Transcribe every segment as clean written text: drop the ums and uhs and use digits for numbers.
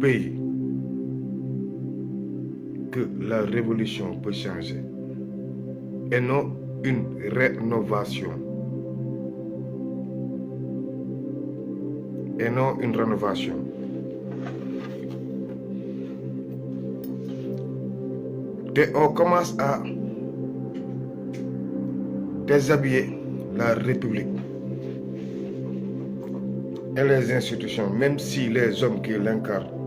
pays que la révolution peut changer et non une rénovation. Et non une rénovation. Et on commence à déshabiller la République et les institutions, même si les hommes qui l'incarnent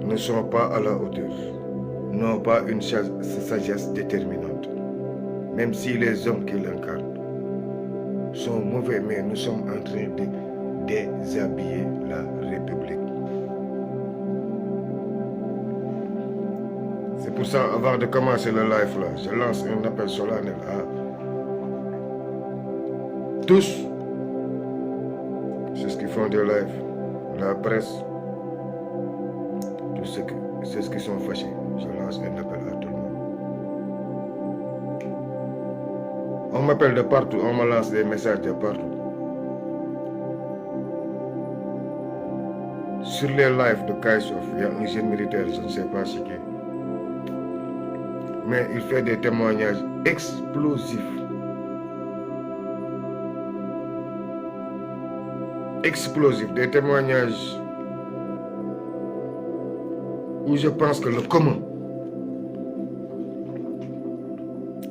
ne sont pas à la hauteur, n'ont pas une sagesse déterminante. Même si les hommes qui l'incarnent sont mauvais, mais nous sommes en train de déshabiller la République. C'est pour ça, avant de commencer le live là, je lance un appel solennel à tous ceux qui font des lives, la presse, tous ceux qui sont fâchés. Je lance un appel à tout le monde. On m'appelle de partout, on me lance des messages de partout. Sur les lives de Kaysof, il y a un jeune militaire, je ne sais pas ce qui est. Mais il fait des témoignages explosifs. Explosifs, des témoignages où je pense que le commun,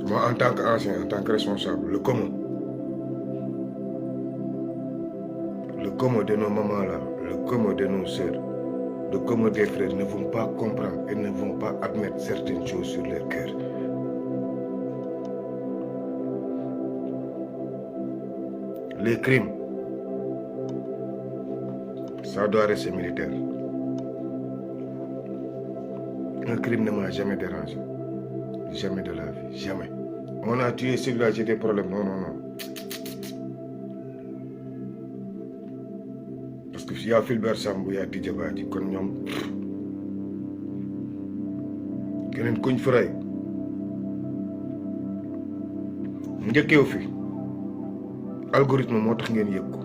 moi en tant qu'ancien, en tant que responsable, le commun de nos mamans là, le commun de nos sœurs, le commun des frères ne vont pas comprendre et ne vont pas admettre certaines choses sur leur cœur. Les crimes, ça doit rester militaire. Un crime ne m'a jamais dérangé. Jamais de la vie. Jamais. On a tué celui-là, j'ai des problèmes. Non, non, non. Parce qu'il y a Fulbert Sambou, il y a Didier Badji, kon ñoom keneen kuñ fi rey njëkkeew fi algorithme moo tax ngeen yëg ko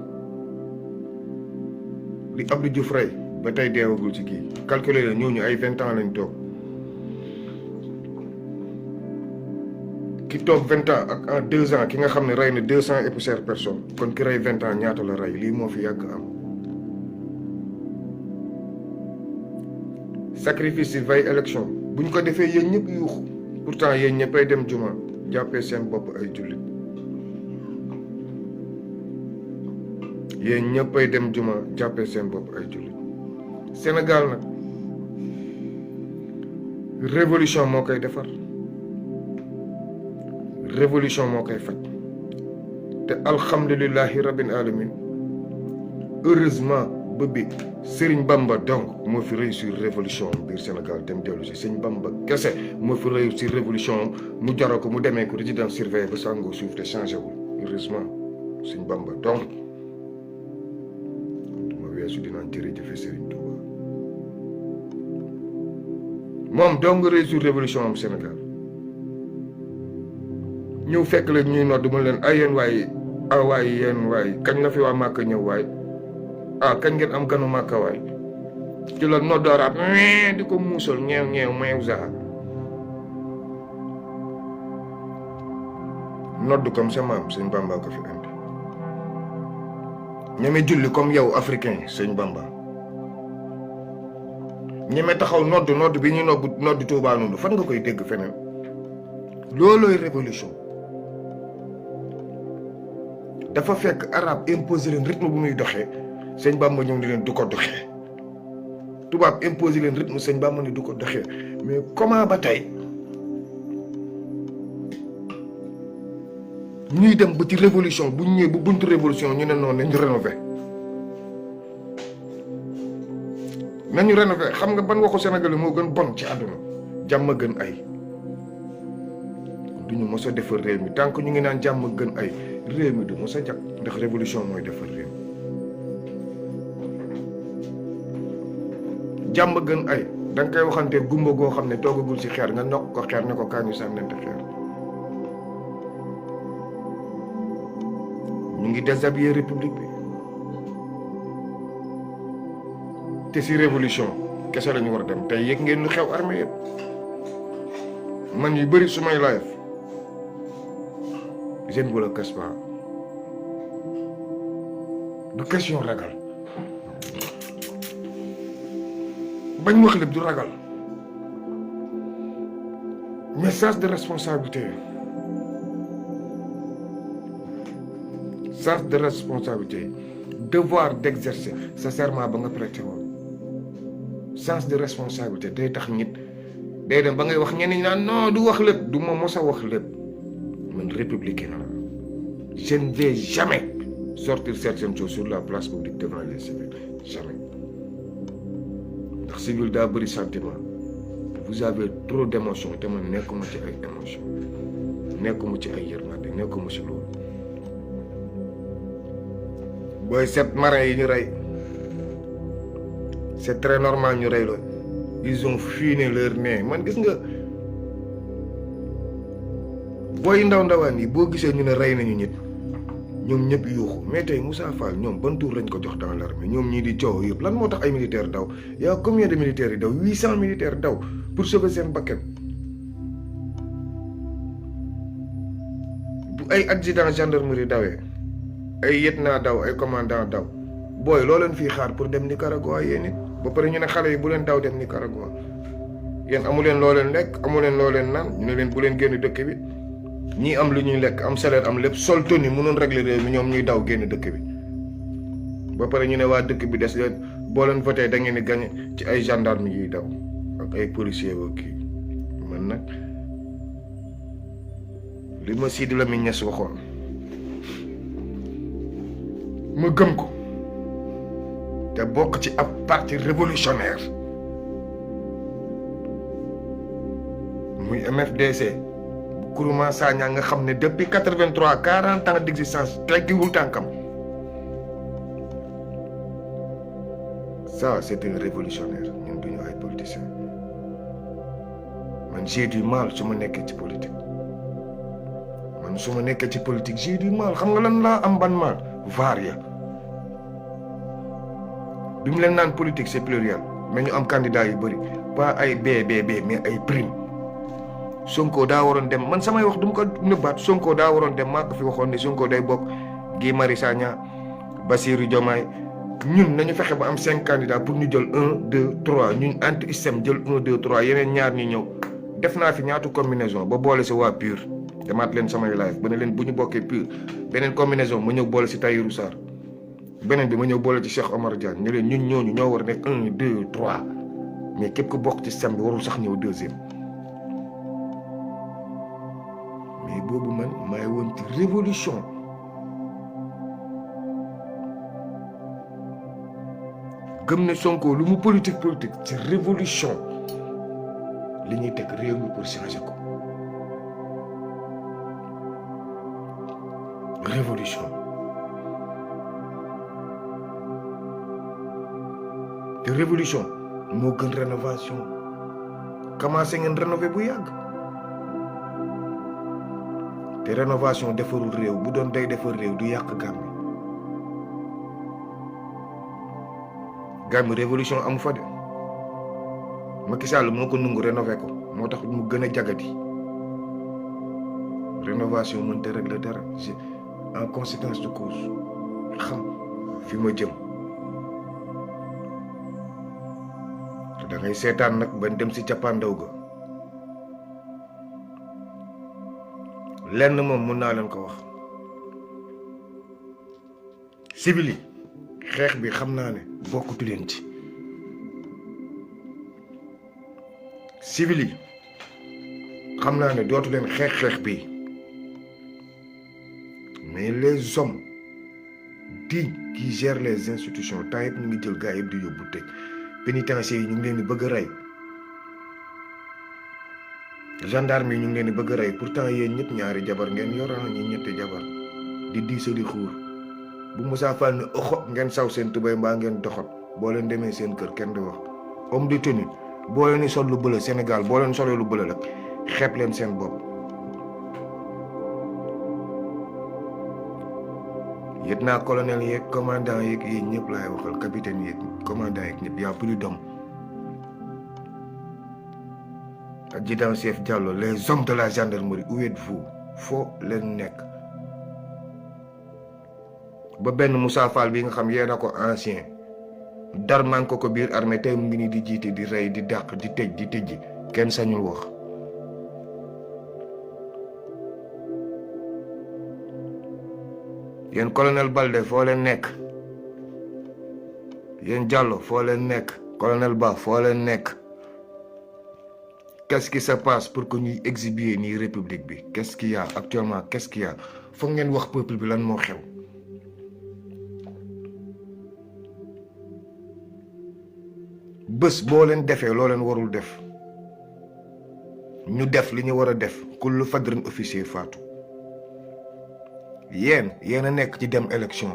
li Abdou Diouf rey ba tey deewagul ci kii calculer la ñooñu ay 20 ans lañ toog ki toog 20 ans ak en 2 ans ki nga xam ne rey na 200 et poussière personnes kon ki rey 20 ans ñaata la rey lii moo fi yàgg am. sacrifice yi veille élection buñ ko defee yéen ñëpp yuuxu pourtant yéen ñëppay dem juma jàppee seen bopp ay jullit yéen ñëppay dem juma jàppee seen bopp ay jullit Sénégal nag révolution moo koy defar révolution moo koy faj te alhamdulillahi rabbil alamin heureusement ba bi Serigne Bamba donc moo fi réussir révolution biir Sénégal dem dellu si Serigne Bamba kese moo fi réussir révolution mu jaroo ko mu demee ko résidence surveillée ba sàngoo suuf te changé wul heureusement Serigne Bamba donc duma weesu dinaan jërëjëfe Serigne Touba moom donc réussir révolution am Sénégal ñëw fekk la ñuy nodd mu leen ay yéen waay waaye yéen waay kañ la fi waa Màkka ñëw waay kañ ngeen am ganu Màkka waay ci la noddoraat di ko muusal ñeew meew saa nodd comme sa maam sëñ Bamba ko fi indi ñeme julli comme yow africain sëñ Bamba ñeme taxaw nodd bi ñuy nodd Tuubaa noonu fan nga koy dégg feneen loolooy révolution dafa fekk arabe imposé leen rythme bu muy doxee sëñ Bamba ñëw ni leen du ko doxee tubaab imposé leen rythme sëñ Bamba ni du ko doxee mais comment ba tey ñuy dem ba ci révolution bu ñëwee bu buntu révolution ñu ne noonu nañu rénové xam nga ban waxu Sénégal moo gën bon ci àdduna jàmm gën ay duñu mos a defar réew mi tant que ñu ngi naan jàmm gën ay réew mi du mos a jag ndax révolution mooy defar réew jàmm gën ay da nga koy waxante gumba goo xam ne toogagul ci xeer nga nokk ko xeer ne ko kaa ñu sànnante xeer ñu ngi déshabiller république bi te si révolution kese la ñu war a dem tey yëg ngeen lu xew armée yëpp man yu bëri su may live je ne vous le cache pas du question ragal bañ wax lépp du ragal message de responsabilité sens de responsabilité devoir d'exercer sa serment ba nga prêté woon sens de responsabilité day tax nit day dem ba ngay wax ñenn ñi naan non du wax lépp du ma mos a wax lépp man républicain la je ne vais jamais sortir certaines choses sur la place publique devant les civils jamais ndax civil daa bëri sentiment vous avez trop d'émotions te man nekkuma ci ay émotions nekkuma ci ay yërmande nekkuma ci loolu booy seet marins yi ñu rey c'est très normal ñu rey loolu ils ont finé leur nez man gis nga booy ndawaan yi boo gisee ñu ne rey nañu nit ñoom ñëpp yuuxu mais tey Moussa Fall ñoom ban tour lañ ko jox dans l'armée ñoom ñii di coow yëpp lan moo tax ay militaires daw y a combien de militaires yi daw 800 militaires daw pour sauver seen bakkan bu ay adjudant gendarmerie dawee ay lieutenant daw ay commandant daw booy loo leen fii xaar pour dem Nicaragua yéen it ba pare ñu ne xale yi bu leen daw dem Nicaragua yéen amu leen loo leen lekk amu leen loo leen naan ñu ne leen bu leen génn dëkk bi ñii am lu ñuy lekk am salaire am lépp sol tenue mënoon régler réew mi ñoom ñuy daw génn dëkk bi ba pare ñu ne waa dëkk bi des leen boo leen voté da ngeen di gagné ci ay gendarme yiy daw ak ay policiers ba kii man nag li ma Sidi Lamine Niass waxoon ma gëm ko te bokk ci ab parti révolutionnaire muy MFDC Kourouma Sagna nga xam ne depuis 83 40 ans d'existence teggiwul tànkam ça c'est un révolutionnaire ñun duñu ay politiciens man j'ai du mal su ma nekkee ci politique man su ma nekkee ci politique j'ai du mal xam nga lan laa am ban mal varia bi mu leen naan politique c'est pluriel mais ñu am candidat yu bëri pas ay BBB mais ay prime Sonko daa waroon dem man samay wax du ma ko nëbbaat Sonko daa waroon dem maa ko fi waxoon ne Sonko day bokk Guy Marius Sagna Bassirou Diomaye ñun nañu fexe ba am 5 candidats pour ñu jël 1 2 3 ñun anti système jël 1 2 3 yeneen ñaar ñi ñëw def naa fi ñaatu combinaison ba boole si waa PUR demaat leen samay live ba ne leen bu ñu bokkee PUR beneen combinaison ma ñëw boole si Tahirou Sarr beneen bi ma ñëw boole ci Cheikh Omar Diagne ñu leen ñun ñooñu ñoo war a nekk 1 2 3 mais képp ku bokk ci système bi warul sax ñëw deuxième. mais boobu man maay woon ci révolution gëm ne Sonko lu mu politique ci révolution li ñuy teg réew mi pour changer ko révolution te révolution moo gën rénovation commencé ngeen rénover bu yàgg te rénovation defarul réew bu doon day defar réew du yàq Gàmbi révolution amu fa de Macky Sall moo ko nungu rénové ko moo tax mu gën a jagati rénovation mënta régler dara en conséquence de cause xam fi ma jëm te da ngay seetaan nag ba dem si cappaandaw ga lenn moom mun naa leen ko wax civil yi xeex bi xam naa ne bokkutu leen ci civil yi xam naa ne dootu leen xeex bi mais les hommes dignes qui gèrent les institutions temps yëpp ñu ngi jël gars yëpp di yóbbu tëj pénitenciers yi ñu ngi leen di bëgg a rey gendarme yi ñu ngi leen di bëgg a rey pourtant yéen ñëpp ñaari jabar ngeen yoraan ñi ñetti jabar di diisali xuur bu Moussa Fall ne oxo ngeen saw seen tubéy mbaa ngeen doxat boo leen demee seen kër kenn di wax homme de tenue boo leen di sol lu bëla Sénégal boo leen solee lu bëla la xeeb leen seen bopp lieutenant colonel yeeg commandant yeeg yi ñëpp laay waxal capitaine yeeg commandant yeeg ñëpp y'a plus d'hommes. Adjudant chef Diallo les hommes de la gendarmerie où êtes-vous foo leen nekk. ba benn Moussa Fall bi nga xam yee na ko ancien dar man ko biir armée tey mu ngi nii di jiite di rey di dàq di tëj kenn sañul wax. yéen colonel Balde foo leen nekk yéen Diallo foo leen nekk colonel Ba foo leen nekk. Qu'est-ce qui se passe pour que ñuy exhiber nii république bi qu'est-ce qu'il y a actuellement qu'est-ce qu'il y a foog ngeen wax peuple bi lan moo xew. bés boo leen defee loo leen warul def ñu def li ñu war a def kullu fadrin officier faatu. yéen a nekk ci dem élection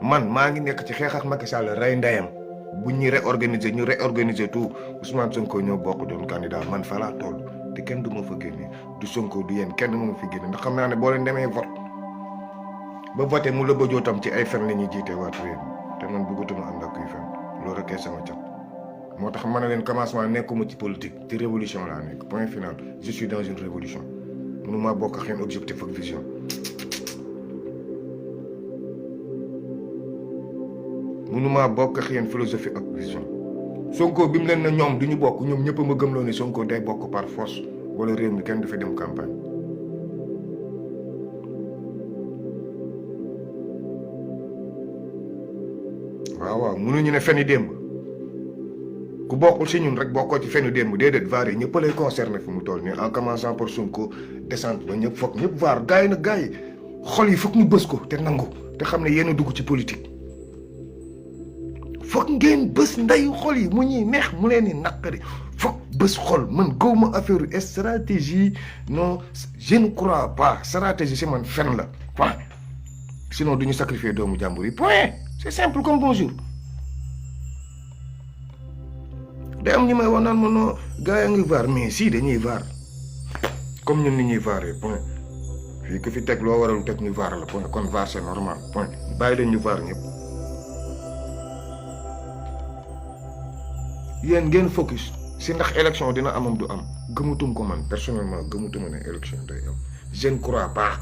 man maa ngi nekk ci xeex ak Macky Sall rey ndeyam bu ñuy réorganiser tout Ousmane Sonko ñoo bokk doon candidat man fa laa toll te kenn du ma fa génne du Sonko du yéen kenn mu fi génne ndax xam naa ne boo leen demee vote ba voté mu la bëjoo tam ci ay fen la ñuy jiite waat réew te man bëggatuma ànd ak kuy fen loolu rek sama cat. moo tax ma ne leen commencement nekkuma ci politique ci révolution laa nekk point final je suis dans une révolution mënuma bokk ak yéen objectif ak vision. mënuma bokk ak yéen philosophie ak vision. Sonko bi mu leen ne ñoom du ñu bokk ñoom ñëpp a ma gëmloo ne Sonko day bokk par force wala réew mi kenn du fi dem campagne. waaw mënuñu ne feni démb ku bokkul si ñun rek bokkoo ci fenu démb déedéet vaar yi ñëpp lay concerné fi mu toll nii en commençant par Sonko descente ba ñëpp foog ñëpp vaar gars yi xol yi foog ñu bës ko te nangu te xam ne yéen a dugg ci politique. foog ngeen bës ndeyu xol yi mu ñuy neex mu leen di naqari foog bës xol man gawma affaire stratégie non je ne crois pas stratégie si man fen la point sinon duñu sacrifier doomu jàmbur yi point c'est simple comme bonjour. day am ñi may wax naan ma non gars yaa ngi vaar mais si dañuy vaar comme ñun ni ñuy vaaree point fii ku fi teg loo waral teg ñu vaar la point kon vaar c'est normal point bàyyi leen ñu vaar ñëpp. yéen ngeen focus si ndax élection dina amam du am gëmutum ko man personnellement gëmutuma ne élection day am je ne crois pas.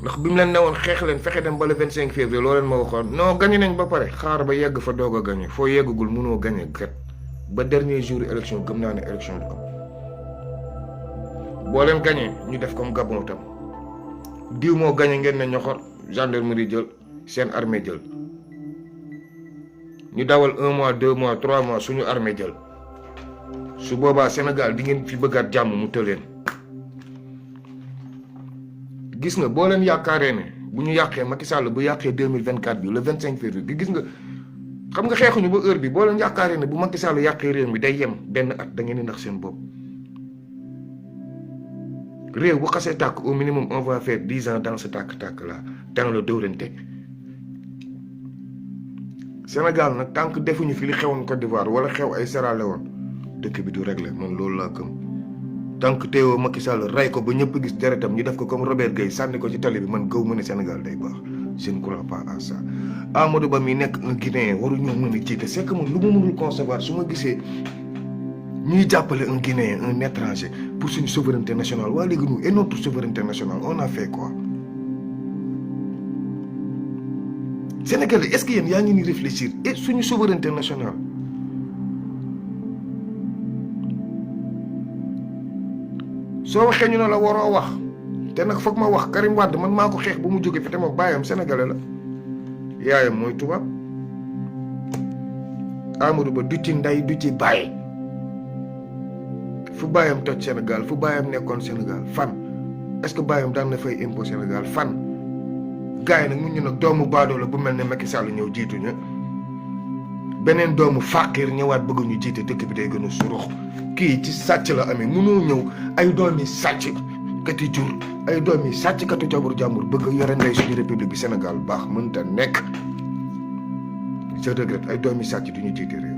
ndax bi mu leen ne woon xeex leen fexe dem ba le 25 février loo leen ma waxoon non gagné nañ ba pare xaar ba yegg fa doog a gagné foo yeggagul mënoo gagné kat ba dernier jour élection gëm naa ne élection du am. boo leen gagné ñu def comme Gabon tam diw moo gagné ngeen ne ñoxor gendarmerie jël seen armée jël ñu dawal 1 mois 2 mois 3 mois suñu armée jël su boobaa Sénégal di ngeen fi bëggaat jàmm mu tëleen. gis nga boo leen yaakaaree ne bu ñu yàqee Macky Sall bu yàqee 2024 bi le 25 février gis nga xam nga xeexuñu ba heure bi boo leen yaakaaree ne bu Macky Sall yàqee réew mi day yem benn at da ngeen di ndax seen bopp. réew bu xasee tàkk au minimum on va faire 10 ans dans ce tàkk-tàkk là dans le dóorante. Sénégal nag tant que defuñu fi li xewoon Côte d'Ivoire wala xew ay Sierra Leone dëkk bi du réglé man loolu laa gëm. tant que teewoo Macky Sall rey ko ba ñëpp gis deretam ñu def ko comme Robert Gueye sànni ko ci tali bi man gaw ma ne Sénégal day baax je ne crois pas à ça. Amadou Ba mi nekk un Guinéen waruñoo mën a jiite c'est que man lu ma mënul concevoir su ma gisee ñuy jàppale un Guinéen un étranger pour suñu souveraineté nationale waa léegi nous et notre souveraineté nationale on a fait quoi. Sénégalais est-ce que yéen yaa ngi ni réfléchir et suñu souveraineté nationale. soo waxee ñu ne la waroo wax te nag foog ma wax Karim Wade man maa ko xeex bu mu jóge fi te moom baayam sénégalais la yaayam mooy tubaab Amadou Ba du ci ndey du ci bàyyi fu baayam toj Sénégal fu baayam nekkoon Sénégal fan est-ce que baayam daan na fay impôt Sénégal fan gars yi nag mun ñu nag doomu baadoo la bu mel ne Macky Sall ñëw jiituñu beneen doomu fàqir ñëwaat bëgg ñu jiite dëkk bi day gën a surux kii ci sàcc la amee mënoo ñëw ay doomi sàcc kati jur ay doomi sàcc katu jàmbur bëgg yore ndey suñu république bi Sénégal baax mënta nekk je regrette ay doomi sàcc duñu jiite réew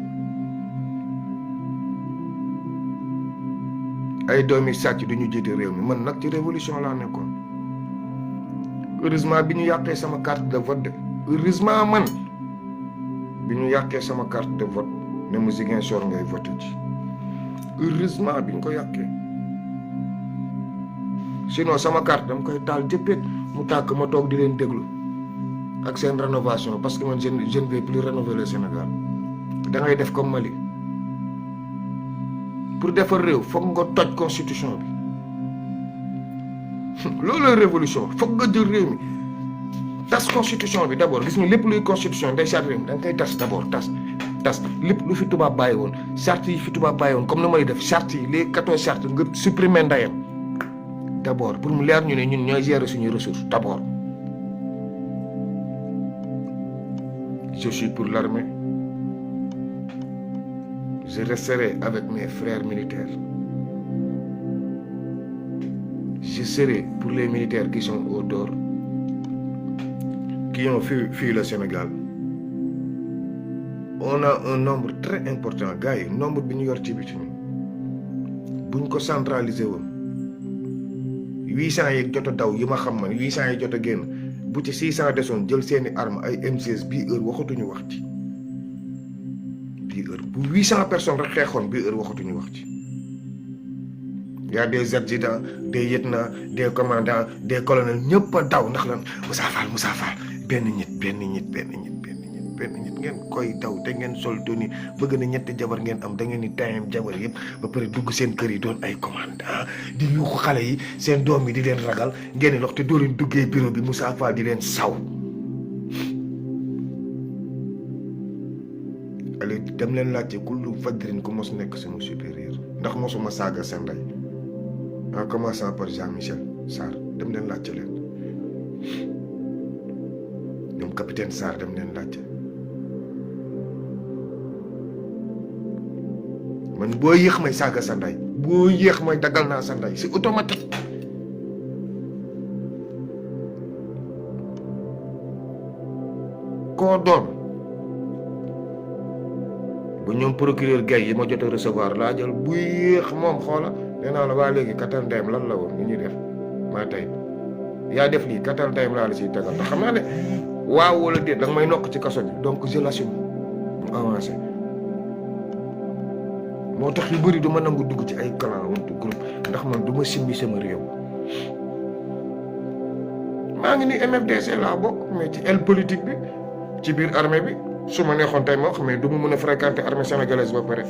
ay doomi sàcc duñu jiite réew mi man nag ci révolution laa nekkoon heureusement bi ñu yàqee sama carte de vote de heureusement man bi ñu yàqee sama carte de vote ne mu Ziguinchor ngay voté ci heureusement bi ñu ko yàqee sinon sama carte dama koy taal jëppét mu tàkk ma toog di leen déglu ak seen rénovation parce que man je ne vais plus rénover le Sénégal da ngay def comme Mali pour defar réew foog nga toj constitution bi loolu révolution foog nga jël réew mi tas constitution bi d'abord gis nga lépp luy constitution day charte réew mi da nga koy tas d'abord tas lépp lu fi tubaab bàyyi woon charte yi fi tubaab bàyyi woon comme na may def charte yi les 14 chartes nga supprimer ndayam d'abord pour mu leer ñu ne ñun ñooy gérer suñuy ressources d'abord. Je suis pour l'armée. Je resterai avec mes frères militaires. Je serai pour les militaires qui sont au dehors, qui ont fui le Sénégal. On a un nombre très important gars yi nombre bi ñu yor ci biti buñ ko centraliser woon 800 yi jot a daw yi ma xam man 800 yi jot a génn bu ci 600 desoon jël seeni arme ay M16 bii heure waxatuñu wax ci bii heure bu 800 personnes rek xeexoon bii heure waxatuñu wax ci y a des adjudants des lieutenants des commandants des colonels ñëpp a daw ndax lan Moussa Fall benn nit ngeen koy daw te ngeen sol doni bëgg na ñetti jabar ngeen am da ngeen di tayam jabar yëpp ba pare dugg seen kër yi doon ay commandant di yuuxu xale yi seen doom yi di leen ragal ngeen di lox te doo leen duggee bureau bi Moussa Fall di leen saw. allez dem leen laajte kullu fajrin ku mos nekk sama supérieur ndax mosuma saaga seen ndey en commençant par Jean-Michel Sarr dem leen laajte leen ñoom capitaine Sarr dem leen laajte. man boo yéex may saaga sa ndey boo yéex may daggal naa sa ndey c'est automatique koo doon ba ñoom procureur gay yi ma jot a recevoir laa jël bu yéex moom xoola nee naa la waa léegi katal ndeyam lan la woon ni ñuy def maa tey yaa def lii katal ndeyam laa la siy tegal te xam naa ne waaw wala déet da nga may nokk ci kaso bi donc je l'assume mu avancé moo tax yu bëri du ma nangu dugg ci ay clan wante groupe ndax man du ma simbi sama réew maa ngi ni MFDC laa bokk mais ci aile politique bi ci biir armée bi su ma neexoon tey ma wax mais du ma mën a fréquenter armée sénégalaise ba pare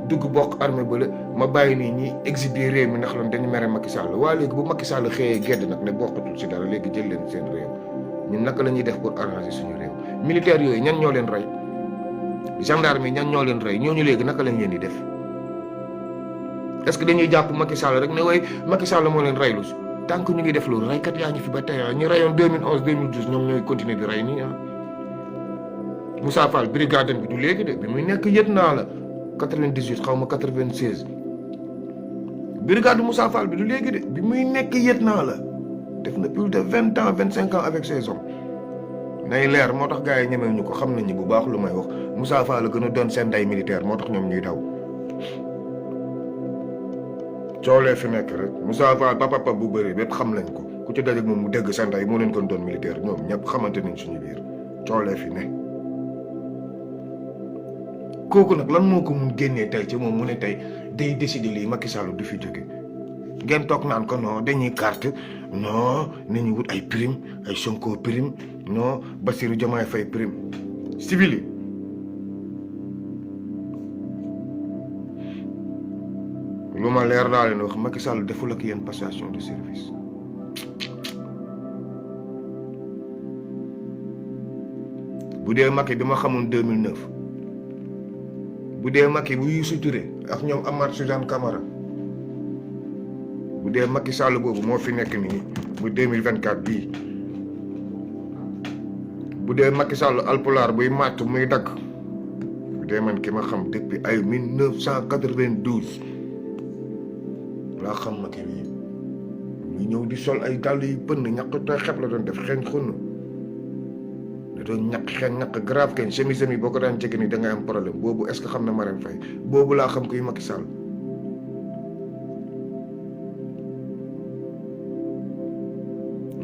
dugg bokk armée bële ma bàyyi nii ñi exhiber réew mi ndax lan dañu mere Macky Sall waa léegi bu Macky Sall xëyee gedd nag ne bokkatul si dara léegi jël leen seen réew ñun naka la ñuy def pour arranger suñu réew militaires yooyu ñan ñoo leen rey gendarme yi ñan ñoo leen rey ñooñu léegi naka lañ leen di def est-ce que dañuy jàpp Macky Sall rek ne way Macky Sall moo leen reylu tant que ñu ngi def loolu reykat yaa ñu fi ba tey ñu reyoon 2011 2012 ñoom ñooy continuer di rey nii ah. Moussa Fall brigade bi du léegi de bi muy nekk yët naa la 98 xaw ma 96 brigade Moussa Fall bi du léegi de bi muy nekk yët naa la def na plus de 20 ans 25 ans avec ses hommes nay leer moo tax gars yi ñemee ñu ko xam nañu bu baax lu may wax Moussa Fall la gën a doon seen day militaire moo tax ñoom ñuy daw. coolee fi nekk rek Moussa Fall papa bu bëri bépp xam lañ ko ku ci dajeeg moom mu dégg sa ndey moo leen gën doon militaire ñoom ñëpp xamante nañ suñu biir coolee fi ne. kooku nag lan moo ko mun génnee tey ci moom mu ne tey day décider lii Macky Sall du fi jóge ngeen toog naan ko non dañuy carte non nañu wut ay prime ay Sonko prime non Bassirou Diomaye Faye prime civil yi. lu ma leer laa leen wax Macky Sall deful ak yéen passation de service bu dee Macky bi ma xamoon 2009 bu dee Macky bu Youssou Touré ak ñoom Amath Suzanne Camara bu dee Macky Sall boobu moo fi nekk nii bu 2024 bii bu dee Macky Sall alpulaar buy màtt muy dagg bu dee man ki ma xam depuis ay 1992 laa xam Macky bii ñu ñëw di sol ay dàll yu pënn ñaq tooy xeb la doon def xeeñ xunn da doon ñaq xeeñ ñaq grave kenn chemise yi boo ko daan jege ni da ngay am problème boobu est-ce que xam na Marème Faye boobu laa xam kuy Macky Sall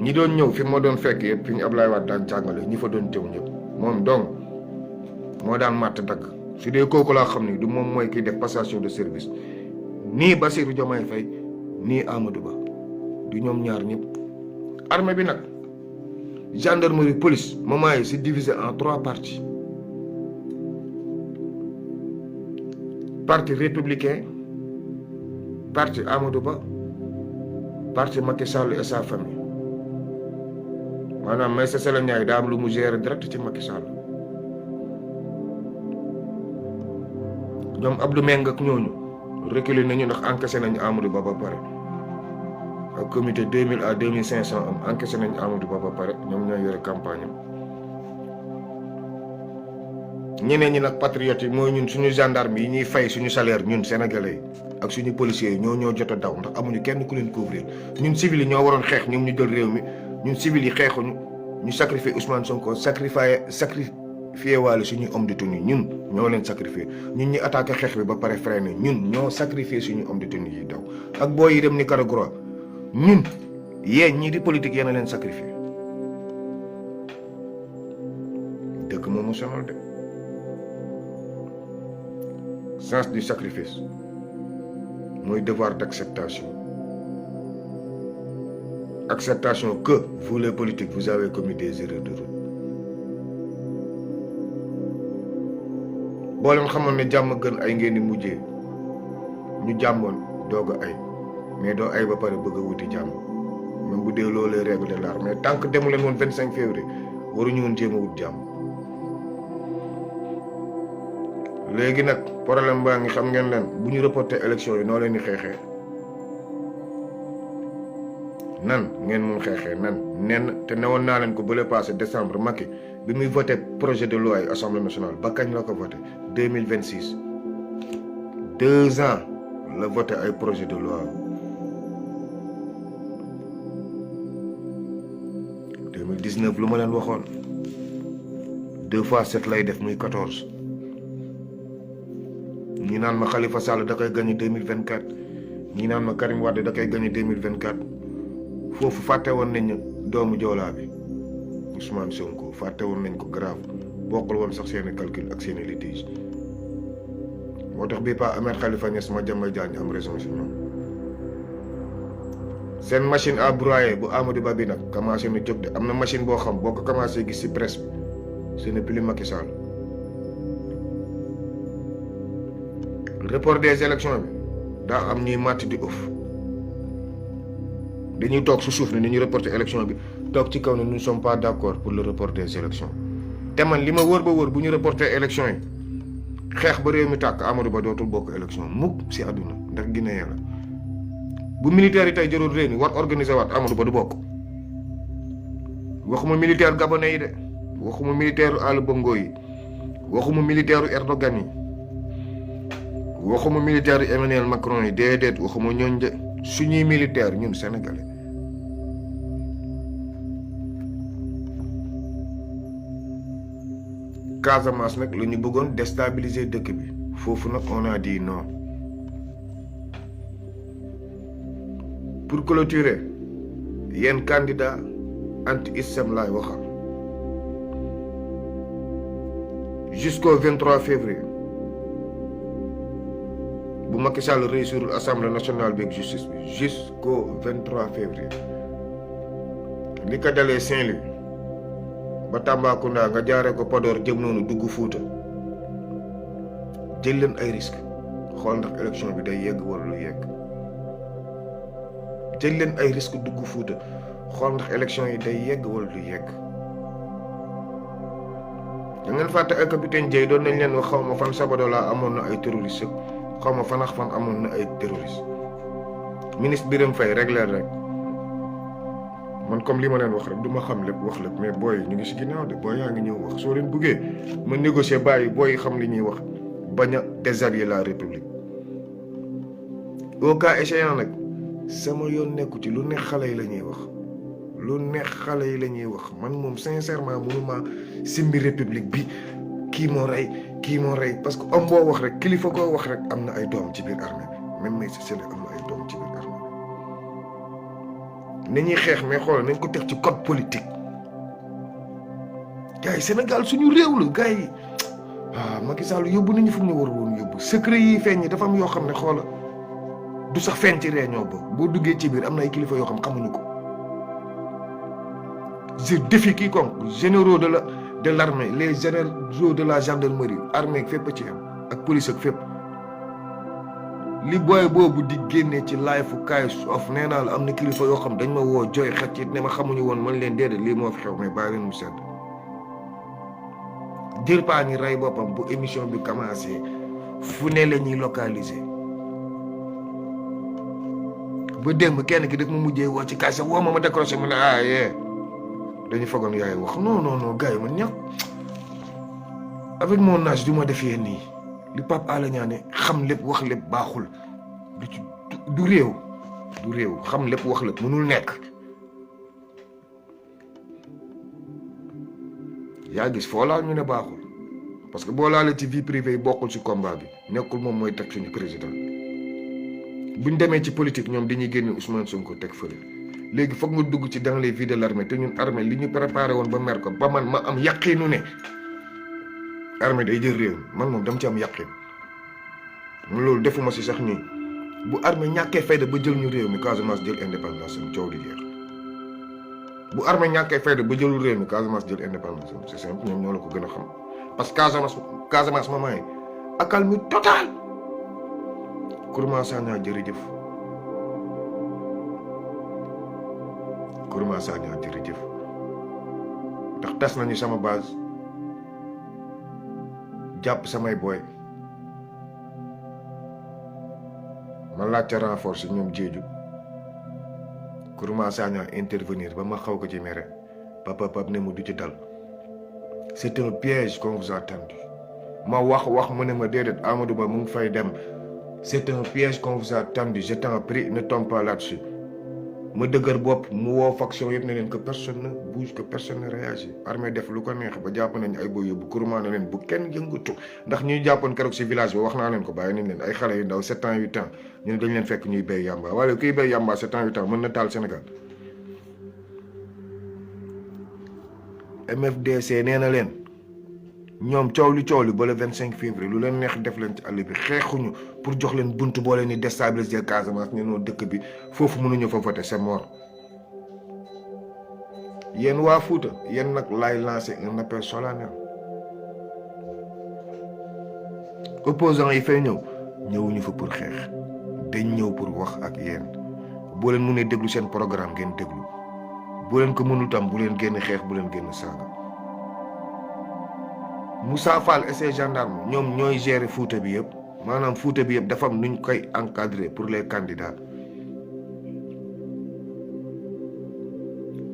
ñi doon ñëw fi ma doon fekk yëpp fi ñu Ablaye Wade daan jàngale ñi fa doon jëw ñëpp moom donc moo daan màtt dagg su dee kooku laa xam ni du moom mooy kiy def passation de service nii Bassirou Diomaye Faye nii Amadou Ba du ñoom ñaar ñëpp. armée bi nag gendarmerie police moment yi c'est divisé en 3 parties. Parti républicain, parti Amadou Ba, parti Macky Sall et sa famille. maanaam Maïssa Sall Ndiaye daa am lu mu gérer direct ci Macky Sall. ñoom Abdou Meng ak ñooñu reculé nañu ndax encaissé nañu Amadou Ba ba pare. ak comité 2000 à 2500 am encaissé nañu Amadou Ba ba pare ñoom ñooy yore campagne am. ñeneen ñi nag patriotes yi mooy ñun suñu gendarme yi ñuy fay suñu salaire ñun sénégalais yi ak suñu policiers yi ñoo jot a daw ndax amuñu kenn ku leen couvrir ñun civil yi ñoo waroon xeex ñoom ñu jël réew mi ñun civil yi xeexuñu ñu sacrifier Ousmane Sonko sacrifier waale suñu homme de tenue ñun ñoo leen sacrifier ñun ñi attaqué xeex bi ba pare freiné ñun ñoo sacrifier suñu homme de tenue yi daw ak booy yi dem Nicaragua ñun yéen ñii di politique yéen a leen sacrifier dëkk moomu sonal de. Sens du sacrifice mooy devoir d'acceptation. Acceptation que vous les politiques vous avez commis des erreurs de route. boo leen xamoon ne jàmm gën ay ngeen di mujjee ñu jàmmoon doog a ay mais doo ay ba pare bëgg a wuti jàmm même bu dee loolee règle de l'art mais tant que demu leen woon 25 février waruñu woon jéem a wut jàmm. léegi nag problème baa ngi xam ngeen leen bu ñu reporté élection yi noo leen di xeexee nan ngeen mun xeexee nan nen te newoon naa leen ko bële passé décembre Macky bi muy voté projet de loi yi assemblée nationale ba kañ la ko voté 2026 2 ans la voté ay projet de loi 2019 lu ma leen waxoon 2 fois 7 lay def muy 14 ñi naan ma Khalifa Sall da koy gagné 2024 ñi naan ma Karim Wade da koy gagné 2024 foofu fàtte woon nañ doomu Joolaa bi Ousmane Sonko fàtte woon nañ ko grave bokkul woon sax seeni calcul ak seeni litige moo tax bii pas Ahmed Khalifa Niass ma jàmbay jaañ am raison si ñoom seen machine à broyer bu Amadou Ba bi nag commencé na jóg de am na machine boo xam boo ko commencé gis si presse bi ce n'est plus Macky Sall. report des élections bi daa am ñuy màtt di ëff dañuy toog su suuf ne ni ñu reporter élection bi toog ci kaw ne nous ne sommes pas d'accord pour le report des élections te man li ma wóor ba wóor bu ñu reporter élection yi xeex ba réew mi tàkk Amadou Ba dootul bokk élection mukk si àdduna ndax Guinée la bu militaire yi tey jëloon réew mi war organiser waat Amadou Ba du bokk waxuma militaire gabonais yi de waxuma militaire Ali Bongo yi waxuma militaire Erdogan yi waxuma militaire Emmanuel Macron yi déedéet waxuma ñooñ de suñuy militaire ñun sénégalais Casamance nag la ñu bëggoon déstabiliser dëkk bi foofu nag on a dit non pour clôturer yéen candidat anti-islam laay waxal jusqu'au 23 février bu Macky Sall réussir l'Assemblée nationale bi ak justice bi jusqu'au 23 février li ko dalee Saint-Louis ba Tambacounda nga jaaree ko Podor jëm noonu dugg Fuuta jël leen ay risques xool ndax élection bi day yegg wala lu yegg jël leen ay risques dugg Fuuta xool ndax élection yi day yegg wala du yegg da ngeen fàtte ay capitaine Dièye doon nañ leen wax xaw ma fan Sabadola amoon na ay terroristes xaw ma fan ak fan amoon na ay terroristes ministre Birame Faye régler rek man comme li ma leen wax rek du ma xam lépp wax lépp mais booy ñu ngi si ginnaaw de booy yaa ngi ñëw wax soo leen buggee ma négocier bàyyi booy xam li ñuy wax bañ a déshabiller la république au cas échéant nag sama yoon nekku ci lu neex xale yi la ñuy wax lu neex xale yi la ñuy wax man moom sincèrement mënuma simbi république bi kii moo rey parce que homme boo wax rek kilifa koo wax rek am na ay doom ci biir armée bi même Maïssa Sall am na ay doom ci biir armée bi nañuy xeex mais xoolal nañ ko teg ci code politique gars yi Sénégal suñu réew la gars yi Macky Sall yóbbu nañu fu mu war woon yóbbu secret yi feeñ dafa am yoo xam ne xoola du sax feeñ ci réunion ba boo duggee ci biir am na ay kilifa yoo xam xamuñu ko. Je défie quiconque généraux de l'armée les généraux de la gendarmerie armée fépp ci am ak police ak fépp li booy boobu di génne ci live fu kaay of nee naa la am na kilifa yoo xam dañ ma woo jooy xet ci ne ma xamuñu woon man leen déedéet lii moo fi xew mais bàyyi leen mu sedd jël paa ni rey boppam bu émission bi commencé fu ne la ñuy localiser ba démb kenn ki daf ma mujjee woo ci kaay sax woo ma décroché mu ne yee dañu fogoon yaay wax non gars yi man ñàkk avec mon âge du ma defee nii li Pape Alé Niang ne xam lépp wax lépp baaxul du réew xam lépp wax lépp mënul nekk. yaa gis foo laal ñu ne baaxul parce que boo laalee ci vie privée yi bokkul ci combat bi nekkul moom mooy teg suñu président buñ demee ci politique ñoom dañuy génne Ousmane Sonko teg fële. léegi foog nga dugg ci dans les vies de l'armée te ñun armée li ñu préparé woon ba mer ko ba man ma am yaqinu ne armée day jël réew man moom dama ci am yaqin loolu defuma si sax nii bu armée ñàkkee fayda ba jël ñu réew mi Casamance jël indépendance am coow di jeex bu armée ñàkkee fayda ba jëlul réew mi Casamance jël indépendance am c'est simple ñoom ñoo la ko gën a xam parce que Casamance maman yi accalmie total Kourouma Sagna jërëjëf Kourouma Sagna jërëjëf ndax tas nañu sama base jàpp samay booy ma laajte renforce ñoom jeeju Kourouma Sagna intervenir ba ma xaw ko ci mere papa ne mu du ci dal c'est un piège qu'on vous a tendu ma wax mu ne ma déedéet Amadou Ba mu ngi fay dem c'est un piège qu'on vous a tendu je t'en prie ne tombe pas là-dessus ma dëgër bopp mu woo faction yëpp ne leen que personne ne bouge que personne ne réagit armée def lu ko neex ba jàpp nañ ay boy yóbbu Kourouma ne leen bu kenn yëngatu ndax ñuy jàppoon keroog si village bi wax naa leen ko bàyyi nañ leen ay xale yu ndaw 7 ans 8 ans ñu ne dañ leen fekk ñuy béy yamba wala kuy béy yamba 7 ans 8 ans mën na taal Sénégal MFDC nee na leen ñoom coow li ba le 25 février lu leen neex def leen ci àll bi xeexuñu pour jox leen buntu boo leen di déstabiliser Casamance ñu noo dëkk bi foofu mënuñu fa voter c'est mort yéen waa Fouta yéen nag laay lancer un appel solennel opposants yi fay ñëwuñu fa pour xeex dañ ñëw pour wax ak yéen boo leen mënee déglu seen programme ngeen déglu boo leen ko mënul tam bu leen génn xeex bu leen génn saaga Moussa Fall et ses gendarmes ñoom ñooy gérer Fouta bi yëpp maanaam Fouta bi yëpp dafa am nuñ koy encadrer pour les candidats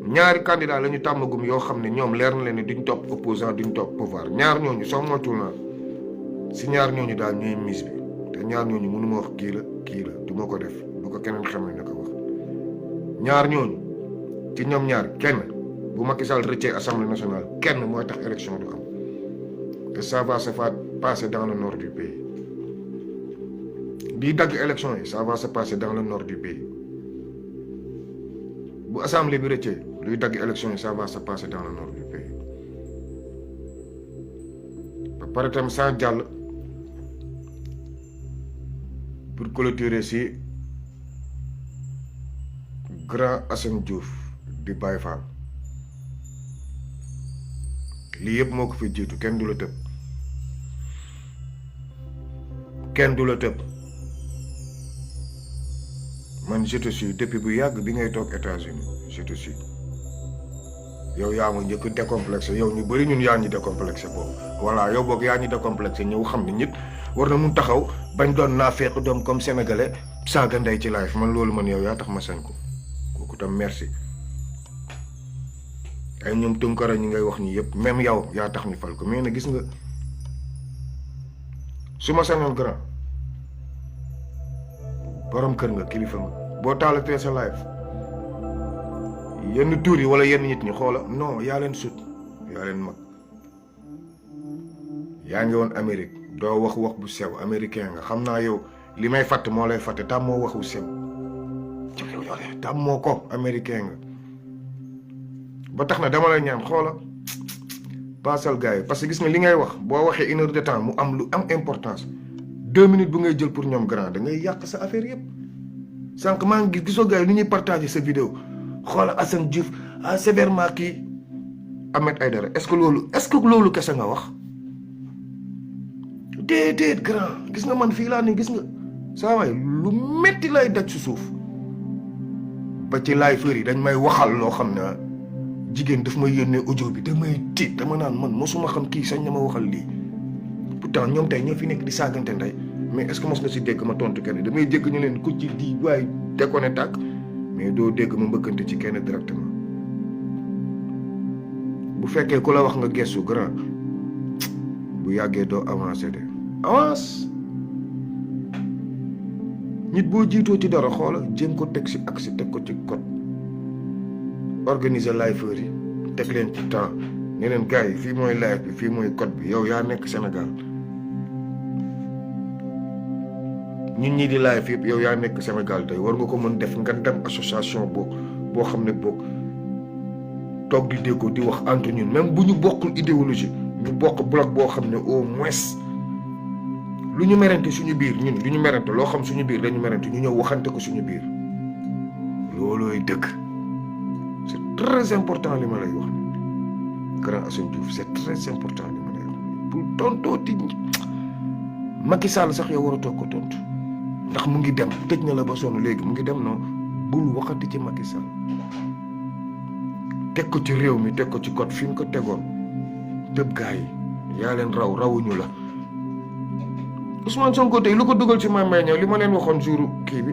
ñaari candidats la ñu tàmmagum yoo xam ne ñoom leer na leen ni duñ topp opposant duñ topp pouvoir ñaar ñooñu soo moytuwul naa si ñaar ñooñu daal ñooy mise bi te ñaar ñooñu mënu ma wax kii la du ma ko def bu ko keneen xamee na ko wax ñaar ñooñu ci ñoom ñaar kenn bu Macky Sall rëccee assemblée nationale kenn mooy tax élection du am. Et ça va se passer dans le nord du pays. Bii dagg élection yi ça va se passer dans le nord du pays bu assemblée bi rëccee luy dagg élection yi ça va se passer dans le nord du pays ba pare tam sans jàll pour clôturer si grand Assane Diouf di Baye Fall lii yëpp moo ko fi jiitu kenn du la tëb man je te suis depuis bu yàgg bi ngay toog États-Unis je te suis yow yaa ma njëkk décomplexé yow ñu bëri ñun yaa ñu décomplexé boobu voilà yow boog yaa ñu décomplexé ñëw xam ne nit war na mun taxaw bañ doon naa fekk doom comme sénégalais saaga ndey ci live man loolu man yow yaa tax ma sañ ko kooku tam merci ay ñoom Tunkara ñi ngay wax ñi yëpp même yow yaa tax ñu fal ko mais na gis nga su ma sañoon grand borom kër nga kilifa nga boo taalatee sa live yenn tuur yi wala yenn nit ñi xoola non yaa leen sut yaa leen mag yaa ngi woon Amérique doo wax bu sew américain nga xam naa yow li may fàtte moo lay fàtte tam moo waxu sew yow tàmmoo ko américain nga ba tax na dama lay ñaan xoola paasal gars yi parce que gis nga li ngay wax boo waxee 1 heure de temps mu am lu am importance 2 minutes bu ngay jël pour ñoom grand da ngay yàq sa affaire yëpp sànq maa ngi gisoo gars yi ni ñuy partager sa vidéo xoola Assane Diouf sévèrement kii Ahmed Aïdara est-ce que loolu kese nga wax déedéet grand gis nga man fii laa ne gis nga saa waay lu metti lay daj su suuf ba ci laay fër yi dañ may waxal loo xam ne jigéen daf may yónnee audio bi damay tiit dama naan man mosuma xam kii sañ na ma waxal lii pourtant ñoom tey ñoo fi nekk di saagante ndey mais est-ce que mos nga si dégg ma tontu kenn damay dégg ñu leen ku ci di waaye déconné tàkk mais doo dégg ma mbëkkante ci kenn directement bu fekkee ku la wax nga gestu grand bu yàggee doo avancé de avance nit boo jiitoo ci dara xoola jéem ko teg si ak si teg ko ci code organiser live yi teg leen ci temps ne leen gars yi fii mooy live bi fii mooy code bi yow yaa nekk Sénégal ñun ñii di live yëpp yow yaa nekk Sénégal tey war nga ko mën def nga dem association boo xam ne boog toog di déggoo di wax entre ñun même bu ñu bokkul idéologie ñu bokk bloc boo xam ne au moins lu ñu merante suñu biir ñun lu ñu merante loo xam suñu biir dañu merante ñu ñëw waxante ko suñu biir loolooy dëgg c'est très important li ma lay wax grand Assane Diouf c'est très important li ma lay wax pour tontooti Macky Sall sax yow war a toog ko tontu ndax mu ngi dem tëj na la ba sonn léegi mu ngi dem non bul waxati ci Macky Sall teg ko ci réew mi teg ko ci code fi mu ko tegoon tëb gaa yi yaa leen rawuñu la Ousmane Sonko tey lu ko dugal ci Mame Mbaye Niang li ma leen waxoon jour kii bi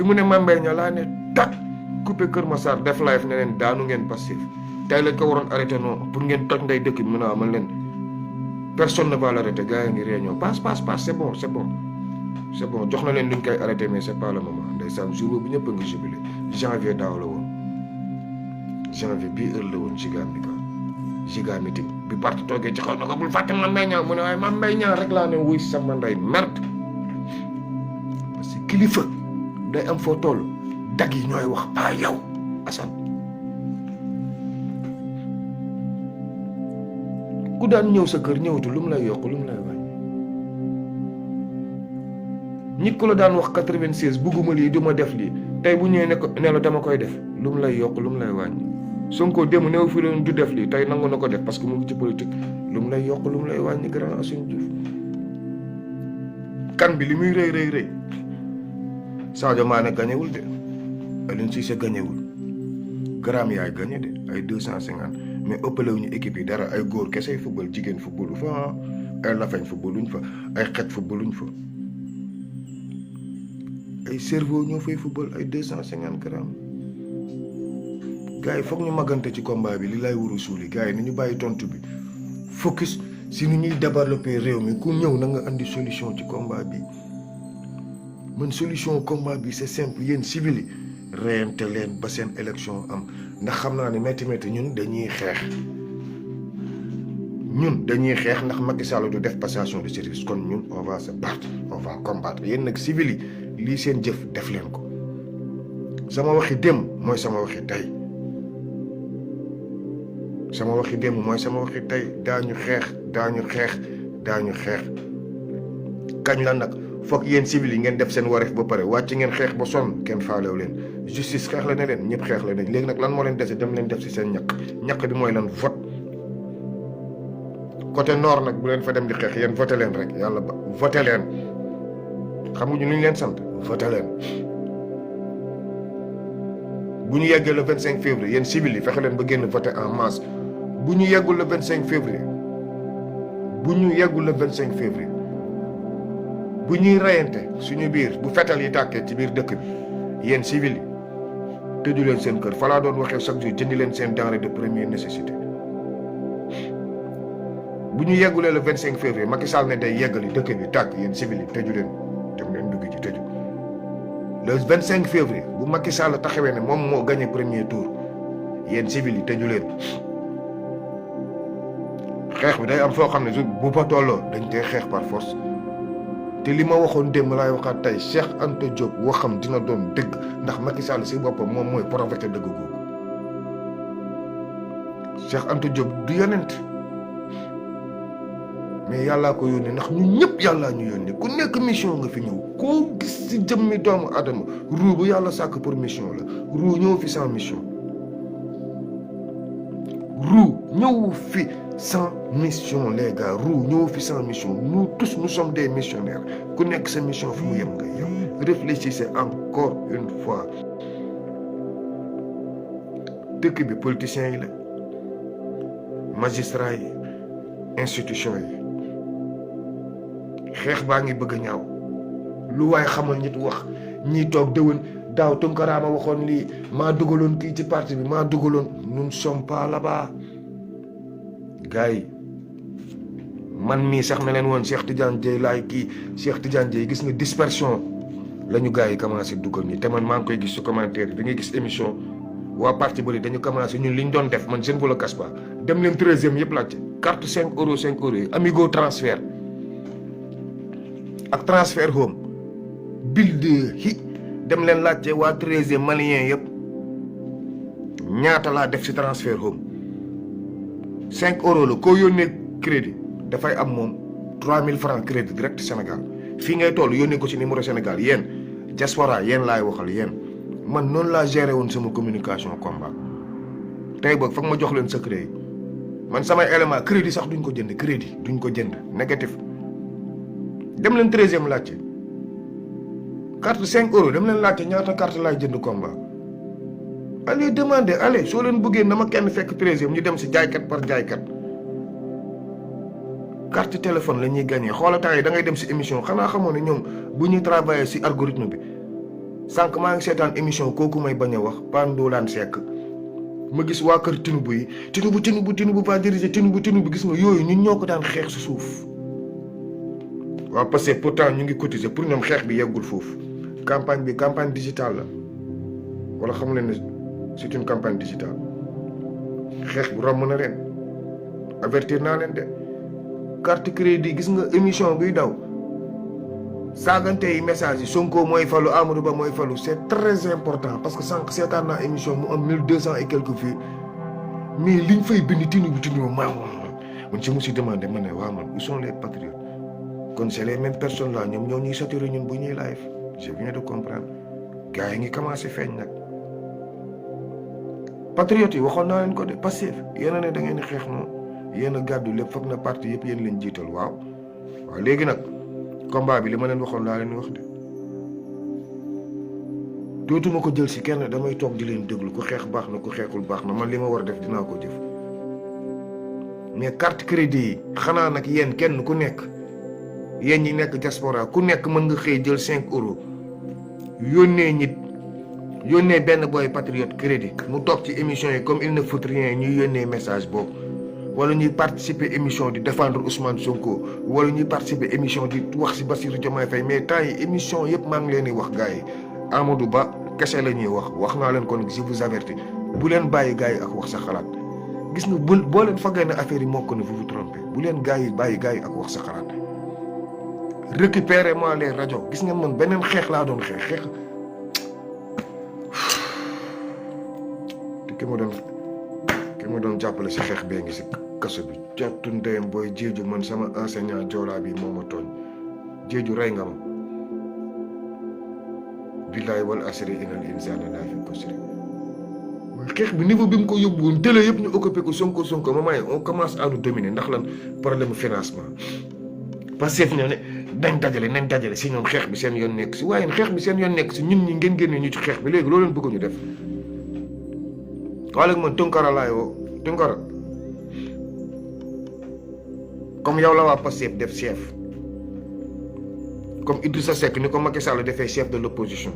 mu ne Mame Mbaye Niang laa ne tak coupé Kër Massar def live ne leen daanu ngeen passif tey lañ ko waroon arrêté non pour ngeen toj nday dëkk bi mën a amal leen personne ne va l'arrêter gars yi ngi réunion passe c'est bon jox na leen luñ koy arrêté mais c'est pas le moment ndeysaan jour boobu ñëpp a ngi jubilé janvier daaw la woon janvier bii heure la woon giga meeting bi parti toogee ci xaw na ko bul fàtte Mame Mbaye Niang mu ne waaye Mame Mbaye Niang rek laa ne wuy sama nday merde parce que kilifa day am foo toll dag yi ñooy wax pas yow Assane ku daan ñëw sa kër ñëwatu lu mu lay yokk lu mu lay wàññi nit ku la daan wax 96 bugguma lii du ma def lii tey bu ñëwee ne la dama koy def lu mu lay yokk lu mu lay wàññi Sonko démb néew fi leen du def lii tey nangu na ko def parce que mu ngi ci politique lu mu lay yokk lu mu lay wàññi grand Assane Diouf kan bi li muy rëy Sadio Mané gañewul de Aliou Cissé gañewul Gram yaay gañe de ay 250 mais ëppale wuñu équipe yi dara ay góor kese football jigéen footballu fa ay lafañ footballuñ fa ay xet footballuñ fa ay cerveau ñoo fay football ay 250 grammes gars yi foog ñu magante ci combat bi li lay wuru suuli gars yi ni ñu bàyyi tontu bi focus si ni ñuy développer réew mi ku ñëw na nga andi solution ci combat bi man solution combat bi c'est simple yéen civil yi reyante leen ba seen élection am ndax xam naa ne métti ñun dañuy xeex ndax Macky Sall du def passation de service kon ñun on va se battre on va combattre yéen nag civil yi lii seen jëf def leen ko sama waxi démb mooy sama waxi tey daañu xeex kañ la nag foog yéen civil yi ngeen def seen wareef ba pare wàcc ngeen xeex ba sonn kenn faalew leen justice xeex la ne leen ñëpp xeex la ne léegi nag lan moo leen dese dem leen def ci seen ñaq bi mooy lan vote côté nord nag bu leen fa dem di xeex yéen voté leen rek yàlla ba voté leen xam nga ñu leen sant voté leen bu ñu yeggee le 25 février yéen civil yi fexe leen ba génn voté en masse bu ñu yeggul le 25 février bu ñuy reyante suñu biir bu fetal yi tàkkee ci biir dëkk bi yéen civil yi tëju leen seen kër fa laa doon waxee chaque jour jëndi leen seen denrée de première nécessité bu ñu yeggulee le 25 février Macky Sall ne day yeggali dëkk bi tàkk yéen civil yi tëju leen dem leen dugg ci tëju le 25 février bu Macky Sall taxawee ne moom moo gagné premier tour yéen civil yi tëju leen xeex bi day am foo xam ne bu fa tolloo dañ koy xeex par force te li ma waxoon démb laay waxaat tey Cheikh Anta Diop waxam dina doon dëgg ndax Macky Sall si boppam moom mooy prophète dëgg googu. Cheikh Anta Diop du yonent mais yàllaa ko yónnee ndax ñun ñëpp yàllaa ñu yónnee ku nekk mission nga fi ñëw koo gis si jëmmi doomu adama ruu bu yàlla sàkk pour mission la ruu ñëw fi sans mission ruu ñëw fi sans mission les gars ruu ñëw fi sans mission nous tous nous sommes des missionnaires ku nekk sa mission fi mu yem nga yem réfléchissez encore une fois dëkk bi politiciens yi la magistrats yi institution yi xeex baa ngi bëgg a ñaaw lu waaye xamal nit wax ñii toog déwén daaw Tunkara ma waxoon lii maa dugaloon kii ci parti bi maa dugaloon nous ne sommes pas là-bas gars yi man mii sax na leen woon Cheikh Tidiane Dieye laay kii Cheikh Tidiane Dieye gis nga dispersion la ñu gars yi commencé dugal nii te man maa ngi koy gis su commentaire da ngay gis émission waa parti bëri dañu commencé ñun li ñu doon def man je ne vous le cache pas dem leen 13e yëpp laajte carte 5 euros yi Amigo transfert ak transfert home bill de hi dem leen laajte waa 13e malien yëpp ñaata laa def si transfert home 5 euros la koo yónnee crédit dafay am moom 3000 francs crédit direct Sénégal fii ngay toll yónnee ko si numéro Sénégal yéen diaspora yéen laay waxal yéen man noonu laa géré woon sama communication combat tey boog foog ma jox leen secret yi man samay élément crédit sax duñ ko jënd crédit duñ ko jënd négatif dem leen 13e laajte carte 5 euros dem leen laajte ñaata carte laay jënd combat allez demandez allez soo leen bëggee na ma kenn fekk 13e ñu dem si jaaykat par jaaykat carte téléphone la ñuy gagné xoola temps yi da ngay dem si émission xanaa xamoo ne ñoom bu ñuy travailler si algorithme bi sànq maa ngi seetaan émission kooku may bañ a wax Pandoolaan Seck ma gis waa kër Tinubu yi Tinubu va diriger Tinubu gis nga yooyu ñun ñoo ko daan xeex si suuf waaw parce que pourtant ñu ngi cotiser pour ñoom xeex bi yeggul foofu campagne bi campagne digitale la wala xamu leen ne c'est une campagne digitale xeex bu romb na leen avertir naa leen de carte crédit gis nga émission buy daw saagante yi message yi Sonko mooy falu Amadou Ba mooy falu c'est très important parce que sànq seetaan naa émission mu am 1200 et quelques vues mais liñ fay bind Tinubu man je me suis demandé ma ne waa man où sont les patriotes kon c'est les mêmes personnes là ñoom ñoo ñuy saturé ñun bu ñuy live je viens de comprendre gars yi ngi commencé feeñ nag patriotes yi waxoon naa leen ko de Pastef yéen a ne da ngeen di xeex noonu yéen a gàddu lépp foog na parti yëpp yéen leen jiital waaw léegi nag combat bi li ma leen waxoon laa leen wax de dootuma ko jël si kenn damay toog di leen déglu ku xeex baax na ku xeexul baax na man li ma war a def dinaa ko jëf mais carte crédit yi xanaa nag yéen kenn ku nekk yéen ñi nekk diaspora ku nekk mën nga xëy jël 5 euros yónnee nit yónnee benn boy patriote crédit mu toog ci émission yi comme il ne faut rien ñuy yónnee message boobu wala ñuy participer émission di défendre Ousmane Sonko wala ñuy participer émission di wax si Bassirou Diomaye Faye mais temps yi émission yëpp maa ngi leen di wax gars yi Amadou Ba kese la ñuy wax naa leen kon je vous avertis bu leen bàyyi gars yi ak wax sa xalaat gis nga boo leen fagee ne affaire yi mokk na vous vous trompez bu leen gars yi bàyyi gars yi ak wax sa xalaat récupérez-moi les rajo gis nga man beneen xeex laa doon xeex te ki ma doon jàppale si xeex bee ngi si kaso bi jottu ndeyam booy jéeju man sama enseignant joolaa bi moo ma tooñ jéeju rey nga ma billaay wal asri inal insana laa fi kusri xeex bi niveau bi mu ko yóbbu woon télé yëpp ñu occupé ko sonko ma may on commence à nous dominer ndax lan problème financement parce que ne nañ dajale si ñoom xeex bi seen yoon nekk si waaye xeex bi seen yoon nekk si ñun ñi ngeen génne ñu ci xeex bi léegi loolu leen bëgg ñu def waaye léegi man Tunkara laay woo Tunkara comme yow la waa Pastef def chef comme Idrissa Seck ni ko Macky Sall defee chef de l'opposition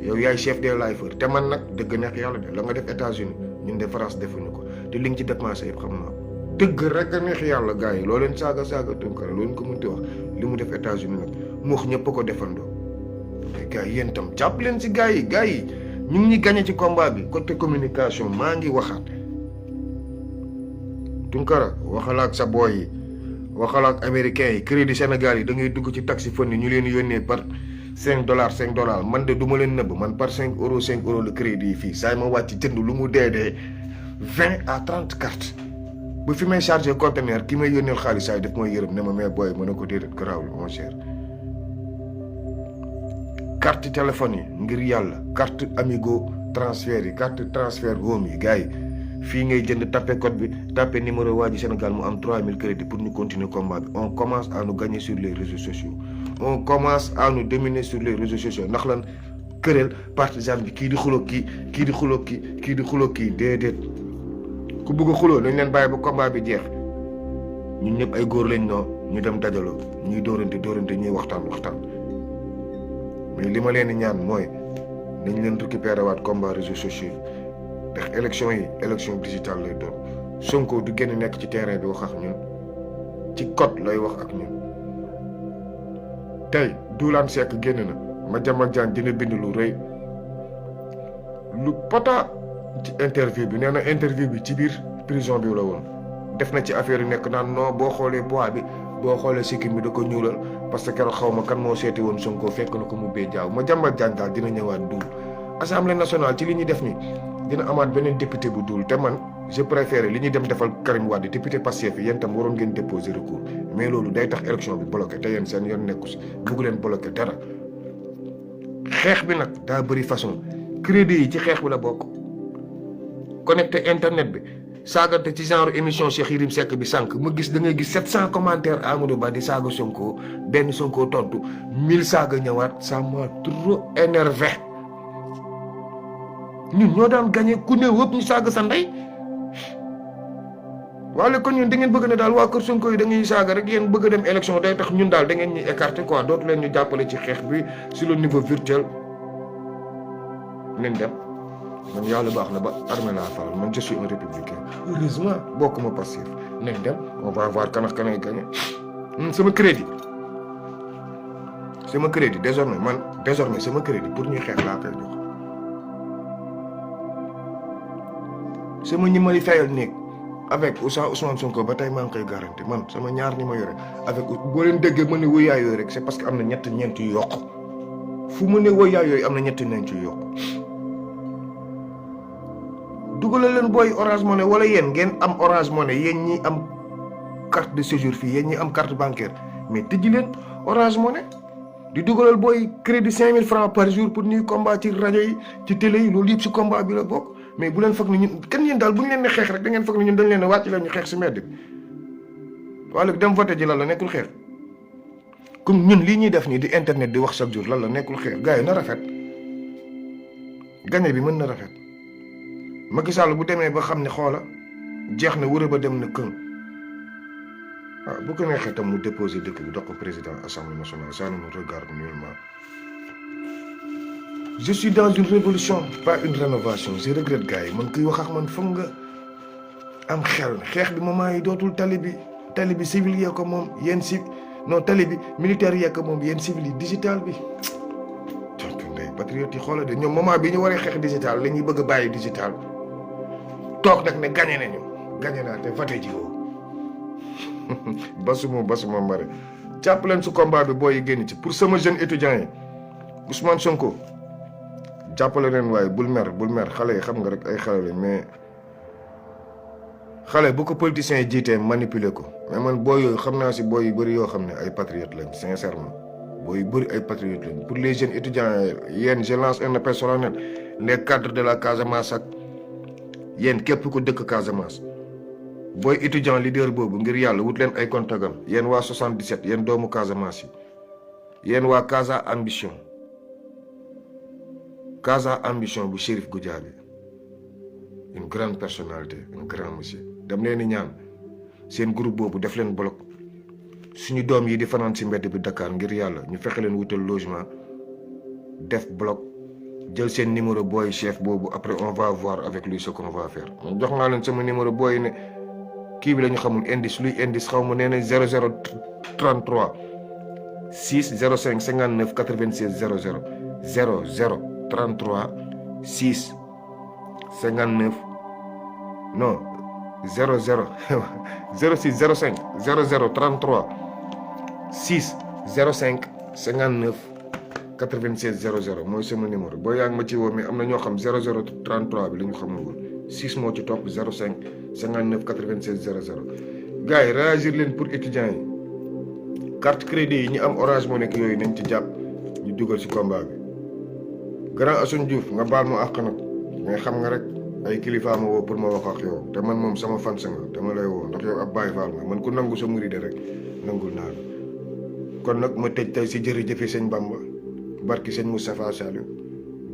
yow yaay chef des lifeurs te man nag dëgg neex yàlla de la nga def États-Unis ñun de France defuñu ko te li nga ci dépensé yëpp xam naa dëgg rek a neex yàlla gars yi loo leen saaga Tunkara loo leen ko mënti wax li mu def États-Unis nag mu wax ñëpp a ko defandoo mais gars yi yéen tam jàpp leen si gars yi ñu ngi ñuy gagné ci combat bi côté communication maa ngi waxaat Tunkara waxal ak sa boy yi waxal ak américains yi crédit Sénégal yi da ngay dugg ci taxi fon yi ñu leen yónnee par $5 man de du ma leen nëbb man par €5 le crédit yi fii saa ma wàcc jënd lu mu dee 20 à 30 cartes bu fi may chargé conteneur ki may yónneel xaalis saa yi daf may yërëm ne ma mais booy mën na ko déedéet garaawul mon cher. carte téléphone yi ngir yàlla carte Amigo transfert yi carte transfert home yi gars yi fii ngay jënd tapé code bi tapé numéro waa ji Sénégal mu am 3000 crédits pour ñu continuer combat bi on commence à nous gagner sur les réseaux sociaux on commence à nous dominer sur les réseaux sociaux ndax lan këreel partisan bi kii di xuloo kii kii di xuloo kii kii di xuloo kii déedéet ku bëgg a xuloo nañ leen bàyyi ba combat bi jeex ñun ñëpp ay góor lañ noo ñu dem dajaloo ñuy dóorante ñuy waxtaan mais li ma leen di ñaan mooy nañ leen récupérer waat combat réseaux sociaux ndax élection yi élection digitale lay doon Sonko du génn nekk ci terrain bi wax ak ñun ci code lay wax ak ñun tey Duulaan Seck génn na Madiambal Diagne dina bind lu rëy lu pota ci interview bi nee na interview bi ci biir prison bi la woon def na ci affaire yu nekk naan non boo xoolee poids bi boo xoolee sikkim bi da ko ñuulal parce que keroog xaw ma kan moo seeti woon Sonko fekk na ko mu bee jaaw Madiambal Diagne daal dina ñëwaat duul assemblée nationale ci li ñuy def ni dina amaat beneen député bu duul te man je préfère li ñuy dem defal Karim Wade député Pastef yi yéen tam waroon ngeen déposer recours mais loolu day tax élection bi bloqué te yéen seen yoon nekku si bugg leen bloqué dara xeex bi nag daa bëri façon crédit yi ci xeex bi la bokk connecté internet bi saagante ci genre émission Cheikh Yérim Seck bi sànq ma gis da ngay gis 700 commentaires Amadou Ba di saaga Sonko benn Sonko tontu 1000 saaga ñëwaat ça m'a trop énervé ñun ñoo daan gagné ku ne wëpp ñu saaga sa ndey wala kon ñun da ngeen bëgg ne daal waa kër Sonko yi da ngeen saaga rek yéen bëgg a dem élection day tax ñun daal da ngeen ñu écarter quoi dootu leen ñu jàppale ci xeex bi sur le niveau virtuel nañ dem. man yàlla baax na ba armée laa faral man je suis un républicain heureusement bokkuma Pastef nañ dem on va voir kan ak kan ay gagné sama crédit désormais sama crédit pour ñuy xeex laa koy jox sama ñi may fayal néeg avec Ousmane Sonko ba tey maa ngi koy garanti man sama ñaar ñi ma yore avec boo leen déggee ma ne wóoyaay yooyu rek c'est parce que am na ñeent yu yokk fu mu ne wóoyaay yooyu am na ñeent yu yokk dugalal leen booy Orange Money wala yéen ngeen am Orange Money yéen ñi am carte de séjour fii yéen ñi am carte bancaire mais tëjji leen Orange Money di dugalal booy crédit 5000 francs par jour pour ñuy combat ci rajo yi ci télé yi loolu yëpp si combat bi la bokk mais bu leen foog ne ñun kenn yéen daal bu ñu leen ne xeex rek da ngeen foog ne ñun dañ leen ne wàcc leen ñu xeex si mbedd bi wala dem voté ji lan la nekkul xeex comme ñun lii ñuy def nii di internet di wax chaque jour lan la nekkul xeex gars yi na rafet gagné bi mën na rafet Macky Sall bu demee ba xam ne xoola jeex na wërë ba dem na kën waaw bu ko neexee tam mu déposé dëkk bi dox ko président assemblée nationale ça ne me regarde nullement. Je suis dans une révolution pas une rénovation je regrette gars yi man kuy wax ak man foog nga am xel xeex bi moment yi dootul tali bi civil yee ko moom yéen tali bi militaire yee ko moom yéen civil yi digital bi. patriote yi xoola de ñoom moment bi ñu waree xeex digital la ñuy bëgg a bàyyi digital toog nag ne gagné naa te voté ji woo basuma mare jàpp leen su combat bi booy yi génn ci pour sama jeune étudiant yi Ousmane Sonko jàppale leen waaye bul mer xale yi xam nga rek ay xale lañ mais xale bu ko politiciens yi jiitee manipuler ko mais man booy yooyu xam naa si booy yu bëri yoo xam ne ay patriote lañ sincèrement booy yu bëri ay patriotes lañ pour les jeunes étudiants yéen je lance un appel solennel les cadres de la Casamance ak yéen képp ku dëkk Casamance booy étudiant leader boobu ngir yàlla wut leen ay contagam yéen waa 77 yéen doomu Casamance yi yéen waa Casa Ambition bu Chérif Goudiaby une grande personnalité un grand monsieur dem leen ñaan seen groupe boobu def leen bloc suñu doom yi di fanaan si mbedd bi Dakar ngir yàlla ñu fexe leen wutal logement def bloc jël seen numéro booy chef boobu après on va voir avec lui ce qu'on va faire man jox naa leen sama numéro booy ne kii bi la ñu xamul indice luy indice xaw ma nee na 0033 6 05 59 96 00 0033 6 59 non 00 06 05 00 33 6 05 59 96 00 mooy sama numéro boo yaa ngi ma ci woo mais am na ñoo xam 00 33 bi la ñu xamul woon 6 moo ci topp 05 59 96 00 gars yi réagir leen pour étudiants yi carte crédit yi ñu am Orange moo nekk yooyu nañ ci jàpp ñu dugal ci combat bi grand Assane Diouf nga baal ma àq nag mais xam nga rek ay kilifa ma woo pour ma wax ak yow te man moom sama fan nga dama lay woo ndax yow ab Baye Fall nga man ku nangu sa muride rek nangul naa la kon nag ma tëj tey si jërëjëfe sëñ Bamba barki sëñ Moustapha Saliou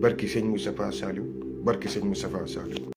barki sëñ Moustapha Saliou barki sëñ Moustapha Saliou